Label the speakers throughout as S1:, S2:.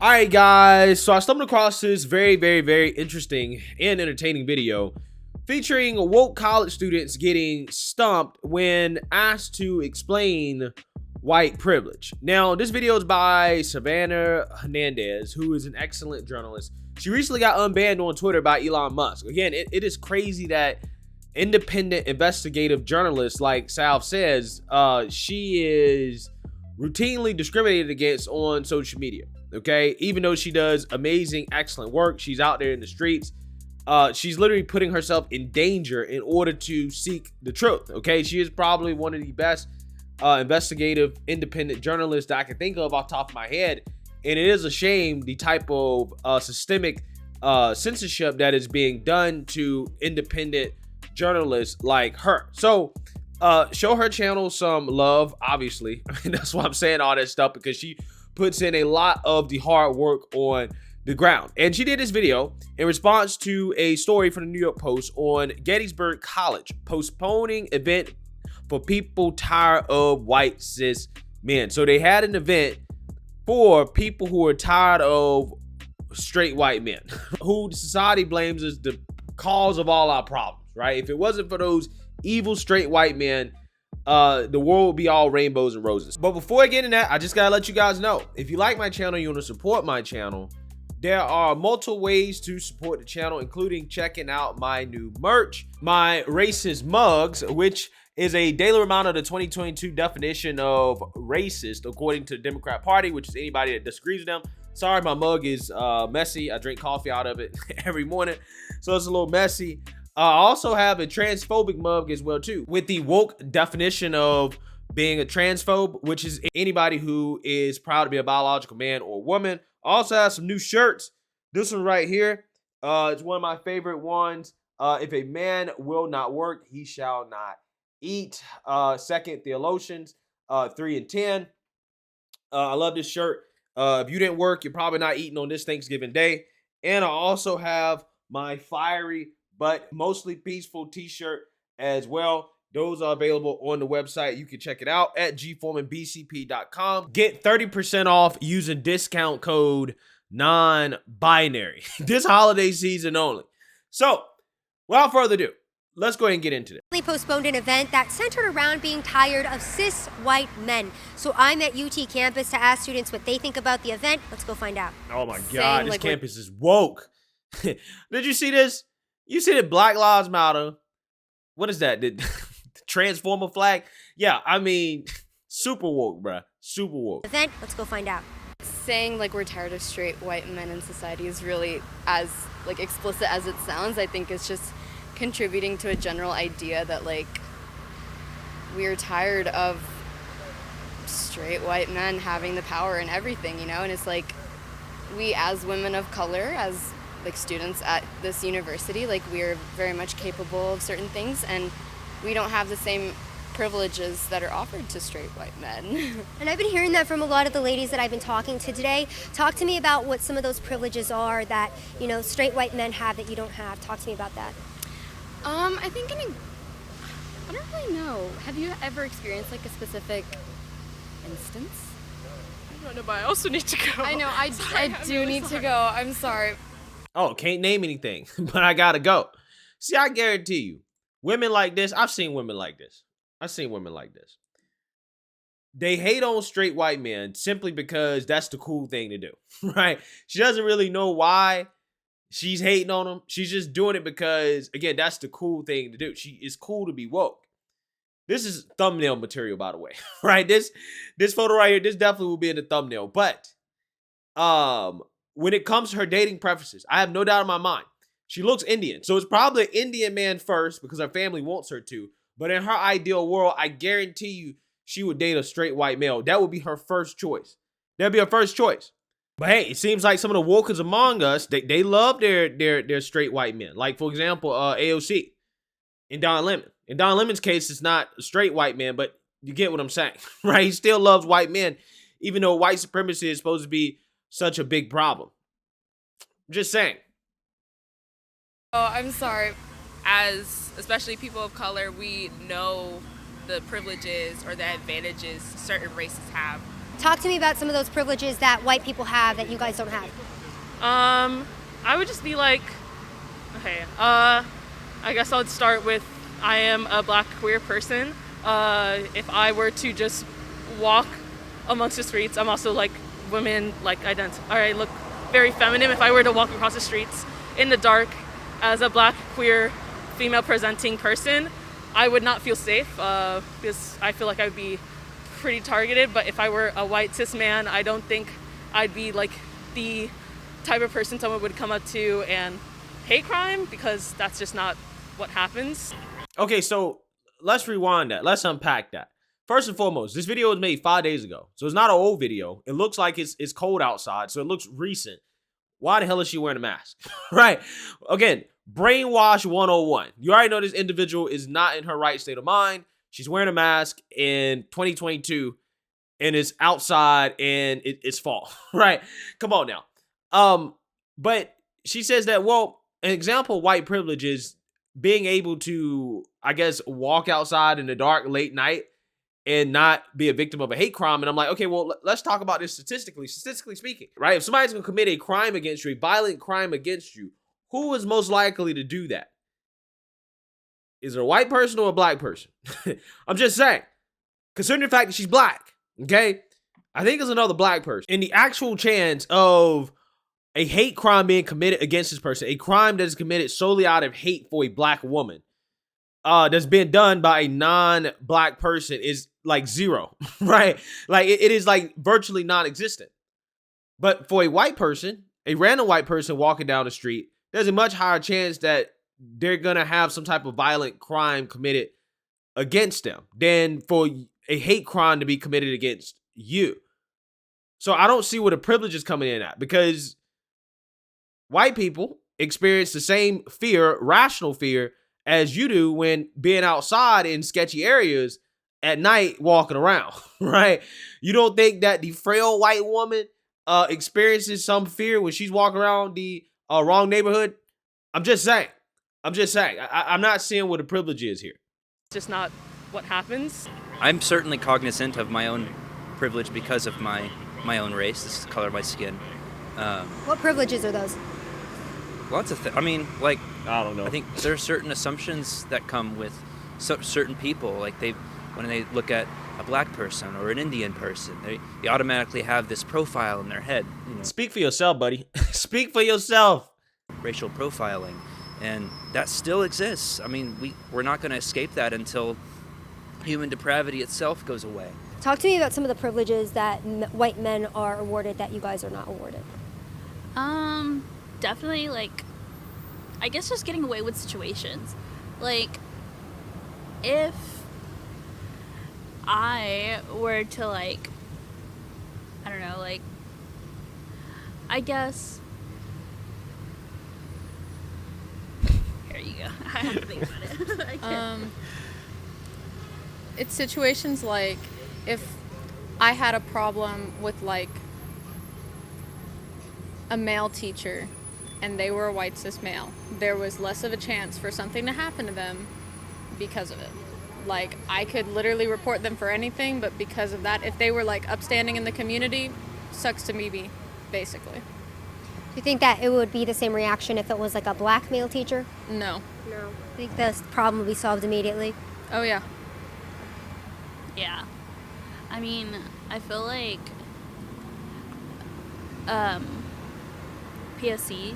S1: All right, guys, so I stumbled across this very interesting and entertaining video featuring woke college students getting stumped when asked to explain white privilege. Now, this video is by Savannah Hernandez, who is an excellent journalist. She recently got unbanned on Twitter by Elon Musk. Again, it is crazy that independent investigative journalists like Sal says, she is routinely discriminated against on social media. Okay, even though she does amazing, excellent work, she's out there in the streets. She's literally putting herself in danger in order to seek the truth. Okay, she is probably one of the best investigative independent journalists that I can think of off the top of my head. And it is a shame the type of systemic censorship that is being done to independent journalists like her. So show her channel some love, obviously. I mean, that's why I'm saying all that stuff, because she puts in a lot of the hard work on the ground. And she did this video in response to a story from the New York Post on Gettysburg College postponing event for people tired of white cis men. So they had an event for people who are tired of straight white men, who society blames as the cause of all our problems, right? If it wasn't for those evil straight white men, the world would be all rainbows and roses. But before I get into that, I just gotta let you guys know, if you like my channel, you want to support my channel, there are multiple ways to support the channel, including checking out my new merch, my racist mugs, which is a daily reminder of the 2022 definition of racist according to the Democrat Party, which is anybody that disagrees with them. Sorry, my mug is messy. I drink coffee out of it every morning, so it's a little messy. I also have a transphobic mug as well too, with the woke definition of being a transphobe, which is anybody who is proud to be a biological man or woman. I also have some new shirts. This one right here, it's one of my favorite ones. If a man will not work, he shall not eat. Second Theologians 3 and 10. I love this shirt. If you didn't work, you're probably not eating on this Thanksgiving Day. And I also have my fiery but mostly peaceful t-shirt as well. Those are available on the website. You can check it out at gforemanbcp.com. Get 30% off using discount code non-binary this holiday season only. So without further ado, let's go ahead and get into it.
S2: They postponed an event that centered around being tired of cis white men. So I'm at UT campus to ask students what they think about the event. Let's go find out.
S1: Oh my God, this campus is woke. Did you see this? You see the Black Lives Matter. What is that? The Transformer flag? Yeah, I mean, super woke, bruh. Super woke.
S2: Event, let's go find out.
S3: Saying like we're tired of straight white men in society is really as like explicit as it sounds. I think it's just contributing to a general idea that like we're tired of straight white men having the power and everything, you know? And it's like we as women of color, as like students at this university, like we're very much capable of certain things, and we don't have the same privileges that are offered to straight white men.
S2: And I've been hearing that from a lot of the ladies that I've been talking to today. Talk to me about what some of those privileges are that, you know, straight white men have that you don't have. Talk to me about that.
S3: I think I don't really know. Have you ever experienced like a specific instance?
S4: I don't know, but I also need to go.
S3: I know, I do need to go. I'm sorry.
S1: Oh, can't name anything, but I gotta go. See, I guarantee you, women like this, I've seen women like this. They hate on straight white men simply because that's the cool thing to do, right? She doesn't really know why she's hating on them. She's just doing it because, again, that's the cool thing to do. It's cool to be woke. This is thumbnail material, by the way, right? This photo right here, this definitely will be in the thumbnail. But when it comes to her dating preferences, I have no doubt in my mind, she looks Indian. So it's probably an Indian man first because her family wants her to. But in her ideal world, I guarantee you she would date a straight white male. That would be her first choice. That'd be her first choice. But hey, it seems like some of the wokers among us, they love their straight white men. Like, for example, AOC and Don Lemon. In Don Lemon's case, it's not a straight white man, but you get what I'm saying, right? He still loves white men, even though white supremacy is supposed to be such a big problem. I'm just saying.
S3: Oh, I'm sorry.
S4: As especially people of color, we know the privileges or the advantages certain races have
S2: Talk to me about some of those privileges that white people have that you guys don't have.
S4: I would just be like, okay, I guess I would start with I am a black queer person. If I were to just walk amongst the streets, I'm also like women like I look very feminine. If I were to walk across the streets in the dark as a black queer female presenting person, I would not feel safe because I feel like I would be pretty targeted. But if I were a white cis man, I don't think I'd be like the type of person someone would come up to and hate crime, because that's just not what happens.
S1: Okay, so let's rewind that. Let's unpack that. First and foremost, this video was made 5 days ago. So it's not an old video. It looks like it's cold outside, so it looks recent. Why the hell is she wearing a mask? Right. Again, brainwash 101. You already know this individual is not in her right state of mind. She's wearing a mask in 2022 and it's outside and it's fall. Right. Come on now. But she says that, well, an example of white privilege is being able to, I guess, walk outside in the dark late night and not be a victim of a hate crime. And I'm like, okay, well, let's talk about this statistically speaking, right? If somebody's going to commit a crime against you, a violent crime against you, who is most likely to do that? Is it a white person or a black person? I'm just saying, considering the fact that she's black, okay? I think it's another black person. And the actual chance of a hate crime being committed against this person, a crime that is committed solely out of hate for a black woman, that's been done by a non-black person is like zero, right? Like it is like virtually non-existent. But for a white person, a random white person walking down the street, there's a much higher chance that they're gonna have some type of violent crime committed against them than for a hate crime to be committed against you. So I don't see where the privilege is coming in at, because white people experience the same fear, rational fear, as you do when being outside in sketchy areas at night walking around, right? You don't think that the frail white woman experiences some fear when she's walking around the wrong neighborhood? I'm just saying. I'm not seeing what the privilege is here.
S4: It's just not what happens.
S5: I'm certainly cognizant of my own privilege because of my own race. This is the color of my skin.
S2: What privileges are those?
S5: Lots of I mean, like,
S1: I don't know.
S5: I think there are certain assumptions that come with certain people. Like when they look at a black person or an Indian person, they automatically have this profile in their head. You know,
S1: Speak for yourself, buddy. Speak for yourself.
S5: racial profiling, and that still exists. I mean, we're not going to escape that until human depravity itself goes away.
S2: Talk to me about some of the privileges that white men are awarded that you guys are not awarded.
S6: Definitely, like, I guess just getting away with situations. Like, if I were to, like, I don't know, like, I guess, here you go. I have to think about it. I can't.
S7: It's situations like if I had a problem with, like, a male teacher and they were a white cis male, there was less of a chance for something to happen to them because of it. Like, I could literally report them for anything, but because of that, if they were, like, upstanding in the community, sucks to me, basically.
S2: Do you think that it would be the same reaction if it was like a black male teacher?
S7: No.
S2: No. I think this problem would be solved immediately.
S7: Oh, yeah.
S6: Yeah. I mean, I feel like POC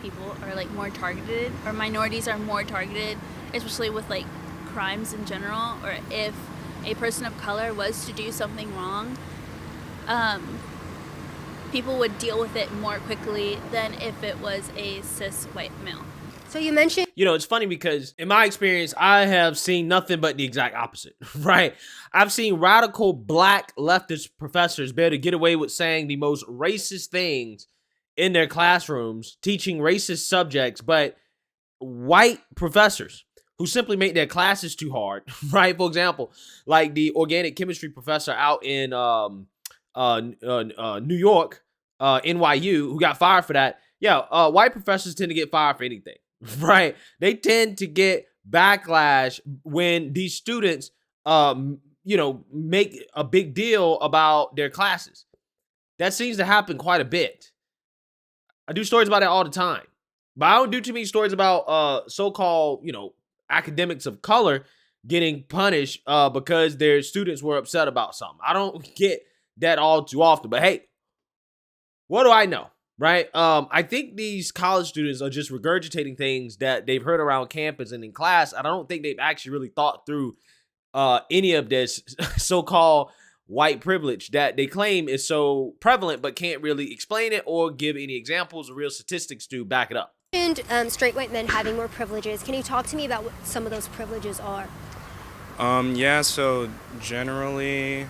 S6: people are like more targeted, or minorities are more targeted, especially with like crimes in general, or if a person of color was to do something wrong, people would deal with it more quickly than if it was a cis white male.
S2: So you mentioned...
S1: You know, it's funny because in my experience, I have seen nothing but the exact opposite, right? I've seen radical black leftist professors be able to get away with saying the most racist things in their classrooms, teaching racist subjects, but white professors who simply make their classes too hard, right? For example, like the organic chemistry professor out in New York, NYU, who got fired for that. Yeah, white professors tend to get fired for anything, right? They tend to get backlash when these students, make a big deal about their classes. That seems to happen quite a bit. I do stories about it all the time, but I don't do too many stories about so-called, academics of color getting punished because their students were upset about something. I don't get that all too often, but hey, what do I know, right? I think these college students are just regurgitating things that they've heard around campus and in class. I don't think they've actually really thought through any of this so-called white privilege that they claim is so prevalent, but can't really explain it or give any examples or real statistics to back it up.
S2: And straight white men having more privileges. Can you talk to me about what some of those privileges are?
S8: Yeah, so generally,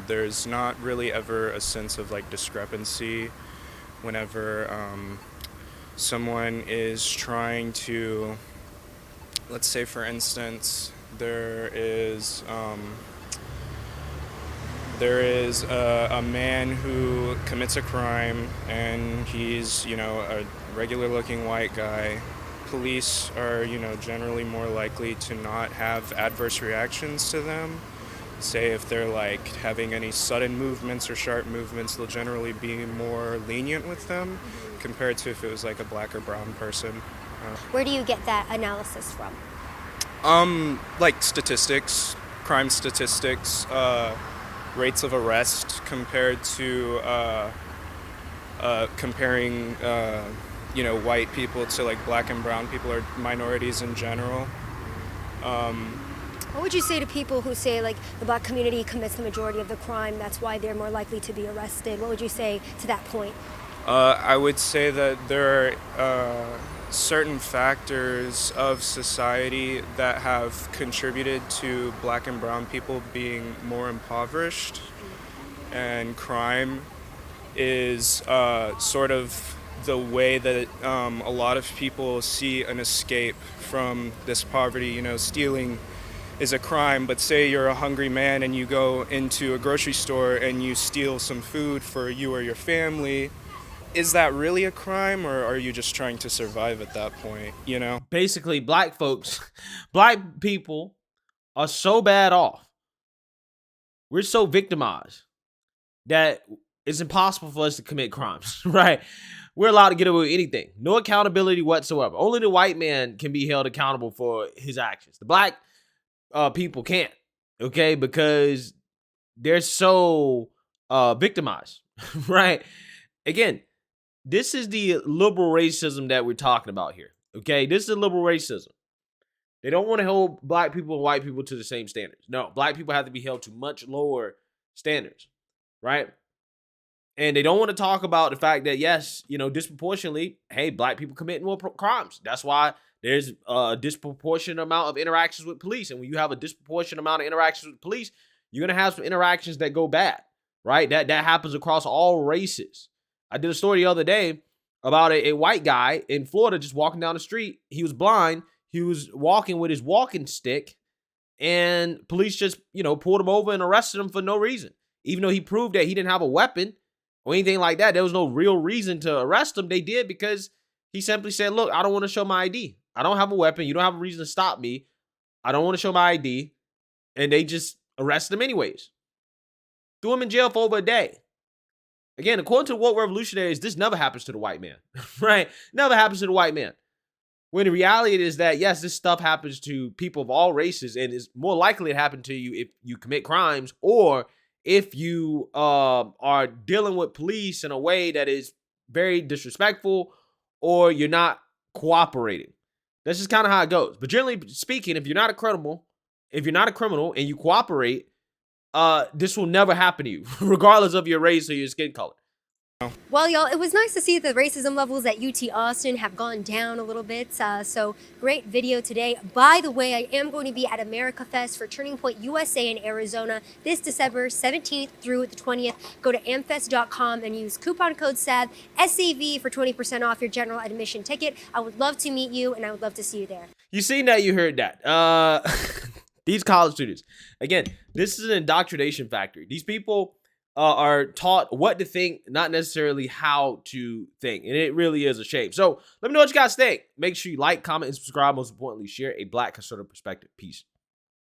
S8: there's not really ever a sense of like discrepancy whenever someone is trying to, let's say for instance, there is a man who commits a crime and he's, a regular looking white guy. Police are, generally more likely to not have adverse reactions to them. Say if they're like having any sudden movements or sharp movements, they'll generally be more lenient with them compared to if it was like a black or brown person.
S2: Where do you get that analysis from?
S8: Like statistics, crime statistics, rates of arrest compared to comparing white people to like black and brown people or minorities in general.
S2: What would you say to people who say like the black community commits the majority of the crime, that's why they're more likely to be arrested? What would you say to that point?
S8: I would say that there are certain factors of society that have contributed to black and brown people being more impoverished, and crime is sort of the way that a lot of people see an escape from this poverty. Stealing is a crime, but say you're a hungry man and you go into a grocery store and you steal some food for you or your family. Is that really a crime, or are you just trying to survive at that point,
S1: Basically, black people are so bad off. We're so victimized that it's impossible for us to commit crimes, right? We're allowed to get away with anything. No accountability whatsoever. Only the white man can be held accountable for his actions. The black people can't, okay? Because they're so victimized, right? Again, this is the liberal racism that we're talking about here, okay? This is liberal racism. They don't want to hold black people and white people to the same standards. No, black people have to be held to much lower standards, right? And they don't want to talk about the fact that, yes, disproportionately, hey, black people commit more crimes. That's why there's a disproportionate amount of interactions with police. And when you have a disproportionate amount of interactions with police, you're going to have some interactions that go bad, right? That happens across all races. I did a story the other day about a white guy in Florida just walking down the street. He was blind. He was walking with his walking stick, and police just, pulled him over and arrested him for no reason. Even though he proved that he didn't have a weapon or anything like that, there was no real reason to arrest him. They did because he simply said, look, I don't want to show my ID. I don't have a weapon. You don't have a reason to stop me. I don't want to show my ID. And they just arrested him anyways. Threw him in jail for over a day. Again, according to the woke revolutionaries, this never happens to the white man, right? Never happens to the white man. When the reality is that, yes, this stuff happens to people of all races, and is more likely to happen to you if you commit crimes, or if you are dealing with police in a way that is very disrespectful, or you're not cooperating. That's just kind of how it goes. But generally speaking, if you're not a criminal and you cooperate, this will never happen to you, regardless of your race or your skin color.
S2: Well, y'all, it was nice to see the racism levels at UT Austin have gone down a little bit. So great video today. By the way, I am going to be at America Fest for Turning Point USA in Arizona this December 17th through the 20th. Go to amfest.com and use coupon code SAV, SAV, for 20% off your general admission ticket. I would love to meet you, and I would love to see you there.
S1: You seen that, you heard that. These college students, again, this is an indoctrination factory. These people are taught what to think, not necessarily how to think. And it really is a shame. So let me know what you guys think. Make sure you like, comment, and subscribe. Most importantly, share a Black conservative perspective. Peace.